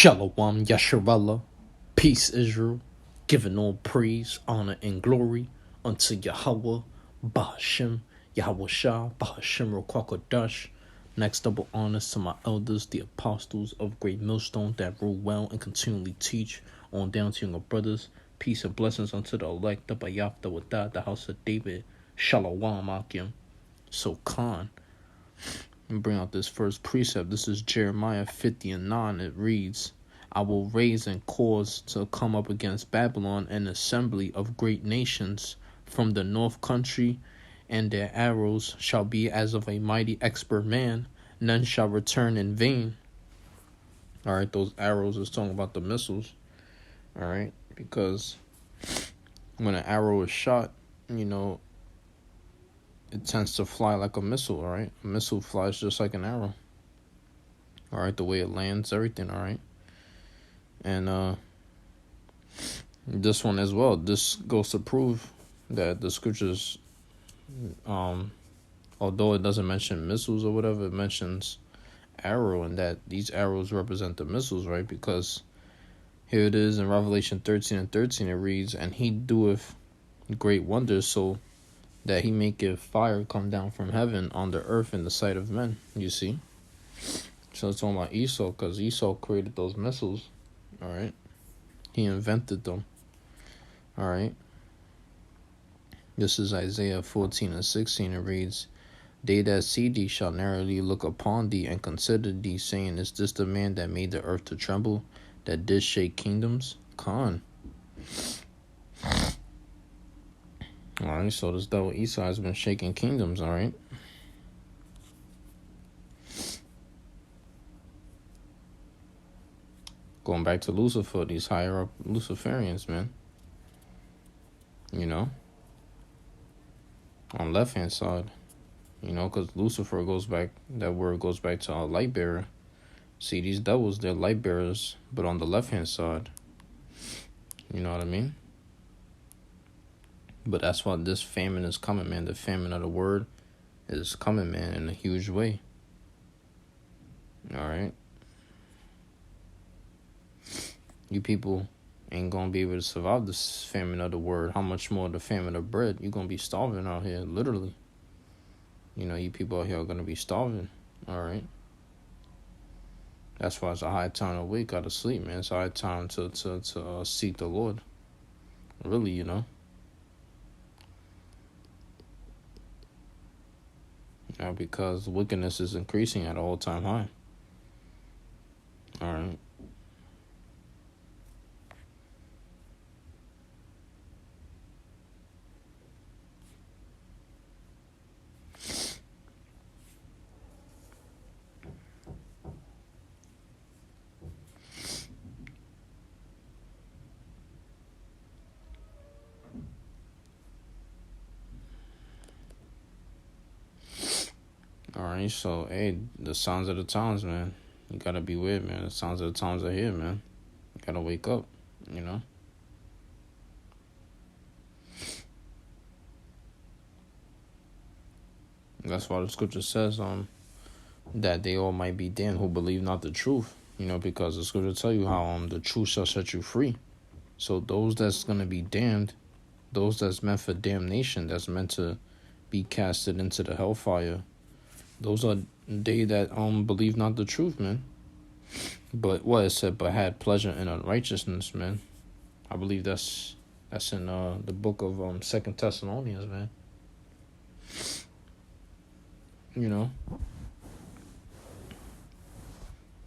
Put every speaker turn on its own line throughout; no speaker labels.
Shalom Yasharallah, peace Israel, giving all praise, honor, and glory unto Yahweh, Bahashem, Yahweh Shah, Bahashem Rokwakadash. Next double honors to my elders, the apostles of Great Millstone that rule well and continually teach, on down to younger brothers. Peace and blessings unto the elect, the Bayafta Wadah, the house of David. Shalom Akim. So Khan. And bring out this first precept. This is Jeremiah 50:9. It reads, I will raise and cause to come up against Babylon an assembly of great nations from the north country, and their arrows shall be as of a mighty expert man. None shall return in vain. All right, those arrows is talking about the missiles. All right, because when an arrow is shot, it tends to fly like a missile, all right? A missile flies just like an arrow. All right, the way it lands, everything, all right? And this one as well, this goes to prove that the scriptures, although it doesn't mention missiles or whatever, it mentions arrow, and that these arrows represent the missiles, right? Because here it is in Revelation 13:13, it reads, and he doeth great wonders, so that he maketh fire come down from heaven on the earth in the sight of men. You see? So it's talking about Esau, because Esau created those missiles. All right? He invented them. All right? This is Isaiah 14:16. It reads, they that see thee shall narrowly look upon thee and consider thee, saying, is this the man that made the earth to tremble, that did shake kingdoms? Khan. Alright, so this devil Esau has been shaking kingdoms, alright? Going back to Lucifer, these higher up Luciferians, man. On left hand side. Because Lucifer goes back, that word goes back to light bearer. See, these devils, they're light bearers, but on the left hand side. You know what I mean? But that's why this famine is coming, man. The famine of the word is coming, man, in a huge way. All right? You people ain't going to be able to survive this famine of the word. How much more the famine of bread? You're going to be starving out here, literally. You people out here are going to be starving. All right? That's why it's a high time to wake out of sleep, man. It's a high time to seek the Lord. Really, because wickedness is increasing at an all-time high. All right. Alright, so, hey, the signs of the times, man. You gotta be weird, man. The signs of the times are here, man. You gotta wake up, That's why the scripture says that they all might be damned who believe not the truth. Because the scripture tell you how the truth shall set you free. So those that's gonna be damned, those that's meant for damnation, that's meant to be casted into the hellfire, those are they that believe not the truth, man. But what it said, but had pleasure in unrighteousness, man. I believe that's in the book of 2 Thessalonians, man.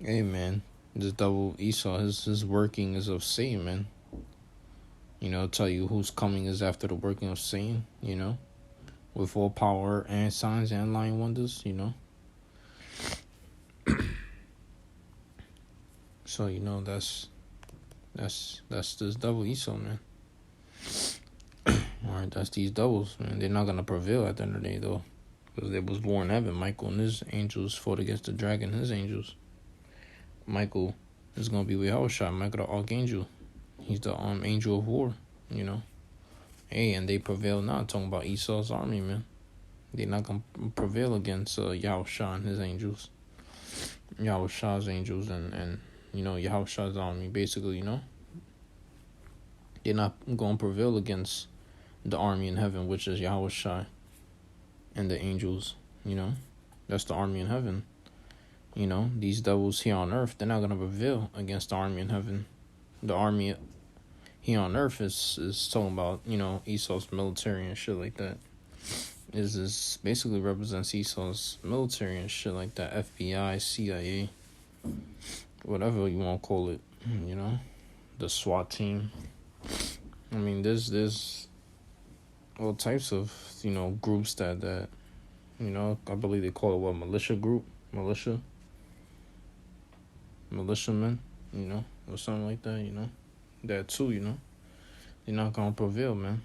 Hey, man, this double Esau, his working is of Satan, man. Tell you whose coming is after the working of Satan, with all power and signs and lying wonders, So, that's this double Esau, man. Alright, that's these devils, man. They're not going to prevail at the end of the day, though. Because there was war in heaven. Michael and his angels fought against the dragon and his angels. Michael is going to be with Yahushua, Michael the Archangel. He's the angel of war, Hey, and they prevail not. Talking about Esau's army, man. They're not going to prevail against Yahushua and his angels. Yahushua's angels and Yahushua's army, basically, they're not going to prevail against the army in heaven, which is Yahushua and the angels, That's the army in heaven. These devils here on earth, they're not going to prevail against the army in heaven. The army here on earth is talking about, Esau's military and shit like that. Is basically represents Esau's military and shit like that. FBI, CIA, whatever you want to call it, the SWAT team. I mean, there's all types of, groups that I believe they call it what, militiamen, or something like that, that too, they're not gonna prevail, man,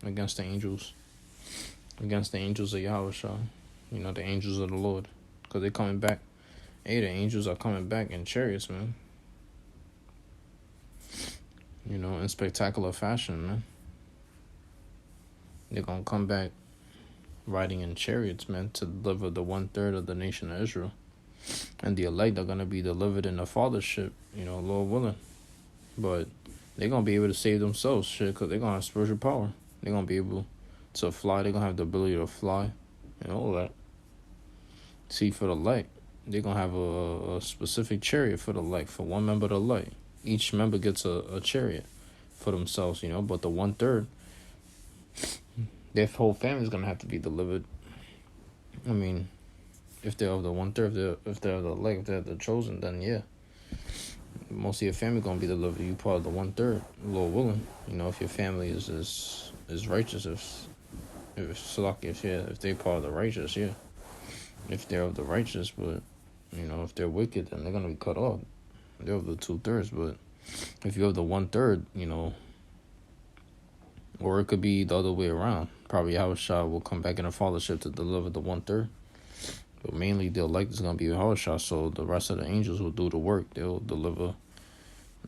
against the angels of Yahushua, the angels of the Lord, because they're coming back. Hey, the angels are coming back in chariots, man, in spectacular fashion, man. They're gonna come back riding in chariots, man, to deliver the 1/3 of the nation of Israel. And the elect are going to be delivered in the fathership, Lord willing. But they're going to be able to save themselves, shit, because they're going to have spiritual power. They're going to be able to fly. They're going to have the ability to fly and all that. See, for the elect, they're going to have a specific chariot for the elect, for one member of the elect. Each member gets a chariot for themselves, but the 1/3, their whole family is going to have to be delivered. I mean, if they're of the 1/3, if they're the elect, if they're the chosen, then yeah. Most of your family going to be delivered. You part of the 1/3, Lord willing. If your family is righteous, if they part of the righteous, yeah. If they're of the righteous, but, if they're wicked, then they're going to be cut off. They're of the 2/3, but if you're of the 1/3, or it could be the other way around. Probably Yahushua will come back in a fathership to deliver the 1/3. But mainly the elect is going to be Yahushua, so the rest of the angels will do the work. They'll deliver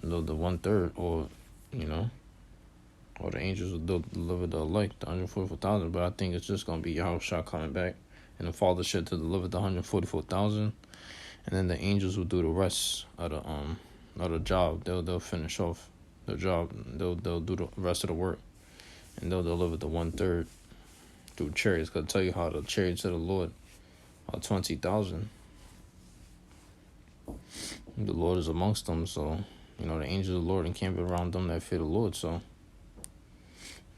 the 1/3, or the angels will deliver the elect, the 144,000. But I think it's just going to be Yahushua coming back in a fathership to deliver the 144,000. And then the angels will do the rest of the job. They'll finish off the job. They'll do the rest of the work. And they'll deliver the 1/3 through chariots. Because I tell you how the chariots of the Lord are 20,000. The Lord is amongst them, so, the angels of the Lord encamp around them that fear the Lord, so,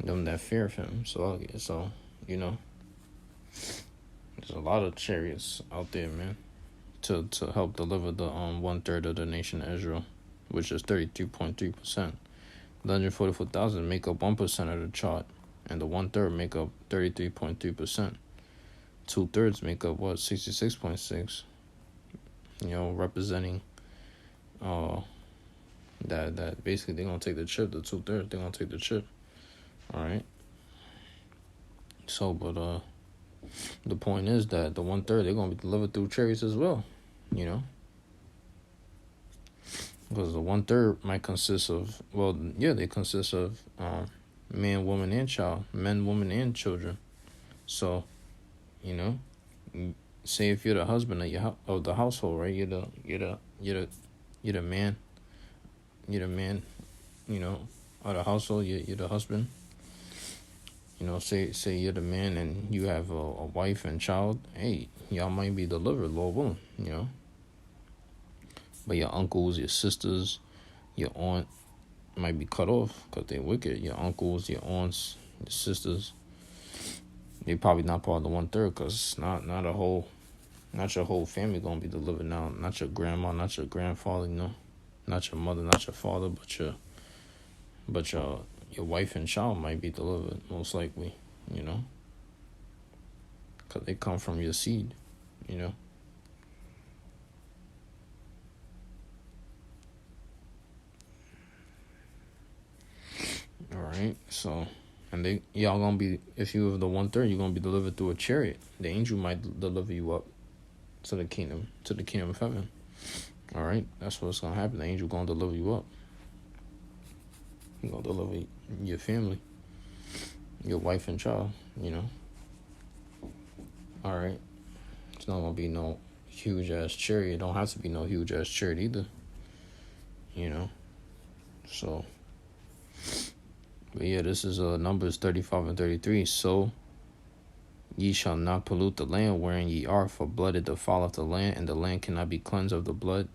them that fear him. So, there's a lot of chariots out there, man, to help deliver the 1/3 of the nation of Israel, which is 33.3%. The 144,000 make up 1% of the chart, and the 1/3 make up 33.3%. 2/3 make up 66.6. Representing that basically they're gonna take the chip. The 2/3 they're gonna take the chip. All right. So, but the point is that the 1/3 they're gonna be delivered through chariots as well. Because the 1/3 might consist of, they consist of man, woman, and child, men, women, and children. So, say if you're the husband of the household, right? You're the man. You're the man, of the household. You're the husband. Say you're the man and you have a wife and child. Hey, y'all might be delivered, Lord willing. But your uncles, your sisters, your aunt might be cut off because they're wicked. Your uncles, your aunts, your sisters, they probably not part of the 1/3 because not your whole family gonna be delivered now. Not your grandma, not your grandfather, not your mother, not your father, but your wife and child might be delivered most likely, because they come from your seed, All right, so, and y'all gonna be, if you have the 1/3, you're gonna be delivered through a chariot. The angel might deliver you up to the kingdom of heaven. All right, that's what's gonna happen. The angel gonna deliver you up. He gonna deliver your family, your wife and child. All right, it's not gonna be no huge ass chariot. It don't have to be no huge ass chariot either. You know. So, but yeah, this is Numbers 35 and 33. So ye shall not pollute the land wherein ye are, for blood it defileth the land, and the land cannot be cleansed of the blood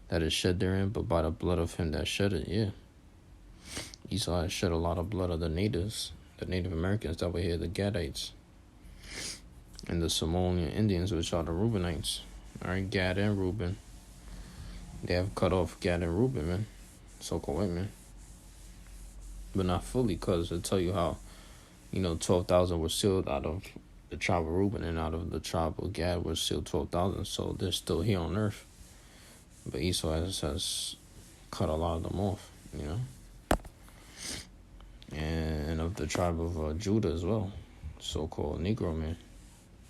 that is shed therein, but by the blood of him that shed it. Yeah. Esau has shed a lot of blood of the natives, the Native Americans that were here, the Gadites, and the Somalian Indians, which are the Reubenites. Alright, Gad and Reuben. They have cut off Gad and Reuben, man. So-called white man. But not fully, because it'll tell you how, 12,000 were sealed out of the tribe of Reuben, and out of the tribe of Gad were sealed 12,000. So they're still here on earth. But Esau has cut a lot of them off, And of the tribe of Judah as well. So-called Negro man.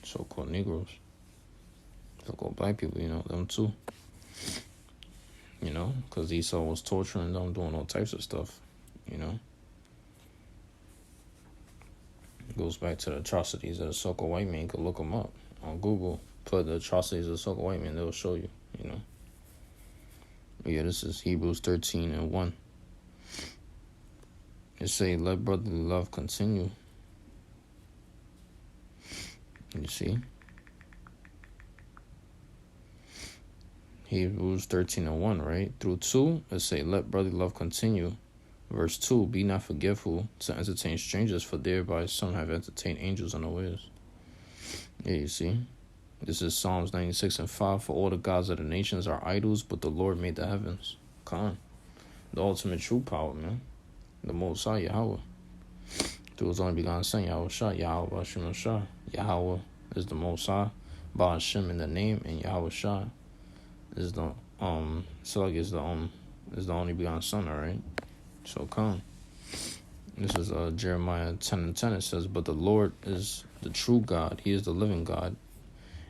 So-called Negroes. So-called black people, them too. Because Esau was torturing them, doing all types of stuff, It goes back to the atrocities of the so-called white man. You can look them up on Google. Put the atrocities of the so-called white man, they'll show you, Yeah, this is Hebrews 13 and 1. It say, let brotherly love continue. You see? Hebrews 13 and 1, right? Through 2, it say, let brotherly love continue. Verse 2, be not forgetful to entertain strangers, for thereby some have entertained angels unawares. Yeah, you see? This is Psalms 96 and 5. For all the gods of the nations are idols, but the Lord made the heavens. Come on. The ultimate true power, man. The Most High, Yahweh. Through his only begotten Son, Yahweh Shah, Yahweh Ba'ashem Shah. Yahweh is the Most High. Ba'ashem in the name, and Yahweh Shah is the is the only begotten Son, alright? So come. This is Jeremiah 10 and 10. It says, but the Lord is the true God. He is the living God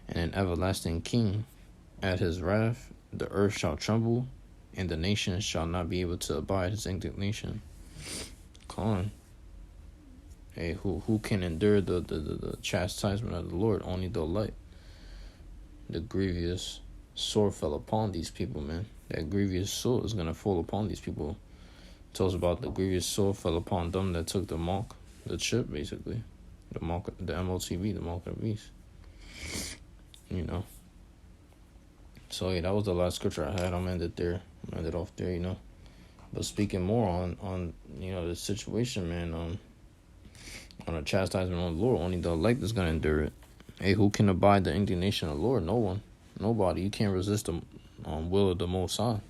and an everlasting King. At his wrath, the earth shall tremble, and the nations shall not be able to abide his indignation. Come on. Hey, who can endure the chastisement of the Lord? Only the elect. The grievous sword fell upon these people, man. That grievous sword is going to fall upon these people. It tells about the grievous sword fell upon them that took the mark, the chip, basically. The mark, the MOTB, the mark of the beast. So, yeah, that was the last scripture I had. I'm ended there. I'm ended off there, But speaking more on the situation, man, on a chastisement of the Lord, only the elect is going to endure it. Hey, who can abide the indignation of the Lord? No one. Nobody. You can't resist the will of the Most High.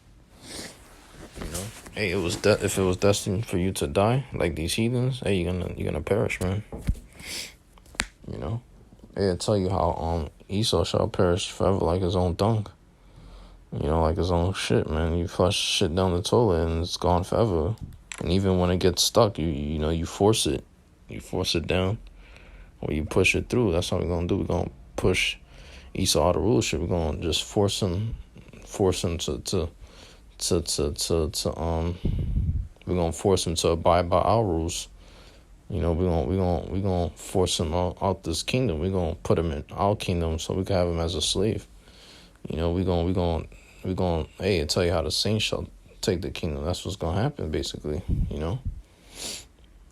Hey, if it was destined for you to die, like these heathens, hey, you're gonna perish, man. Hey, I tell you how Esau shall perish forever like his own dung. Like his own shit, man. You flush shit down the toilet and it's gone forever. And even when it gets stuck, you force it. You force it down, or you push it through. That's what we're gonna do. We're gonna push Esau out of rulership. We're gonna just force him to we're gonna force him to abide by our rules. We're gonna force him out this kingdom. We're gonna put him in our kingdom so we can have him as a slave. We're gonna hey, I tell you how the saints shall take the kingdom. That's what's gonna happen, basically.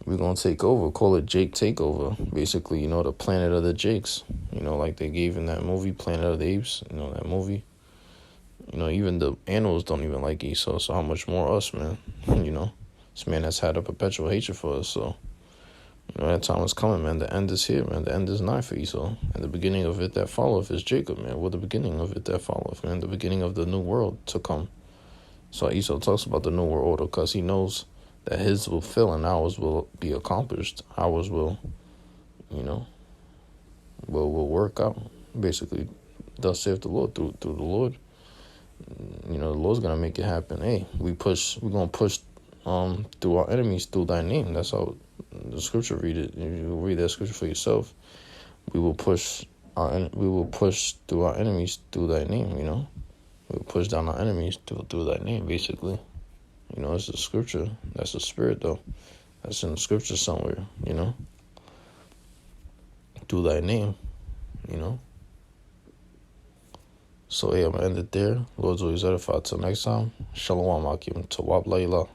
We're gonna take over. Call it Jake Takeover. Basically, the planet of the Jakes. Like they gave in that movie, Planet of the Apes. That movie. Even the animals don't even like Esau, so how much more us, man? This man has had a perpetual hatred for us, so that time is coming, man. The end is here, man. The end is nigh for Esau. And the beginning of it that followeth is Jacob, man. Well, the beginning of it that followeth, man. The beginning of the new world to come. So Esau talks about the new world order because he knows that his will fail and ours will be accomplished. Ours will, will work out. Basically, thus saith the Lord through the Lord. The Lord's gonna make it happen. Hey, we're gonna push through our enemies through thy name. That's how the scripture read it. You read that scripture for yourself. We will push through our enemies through thy name, We'll push down our enemies through thy name, basically. It's the scripture. That's the spirit though. That's in the scripture somewhere, Through thy name, So, yeah, I'm going to end it there. Lord's always edified. Till next time, Shalom, Akim, Tawab Layla.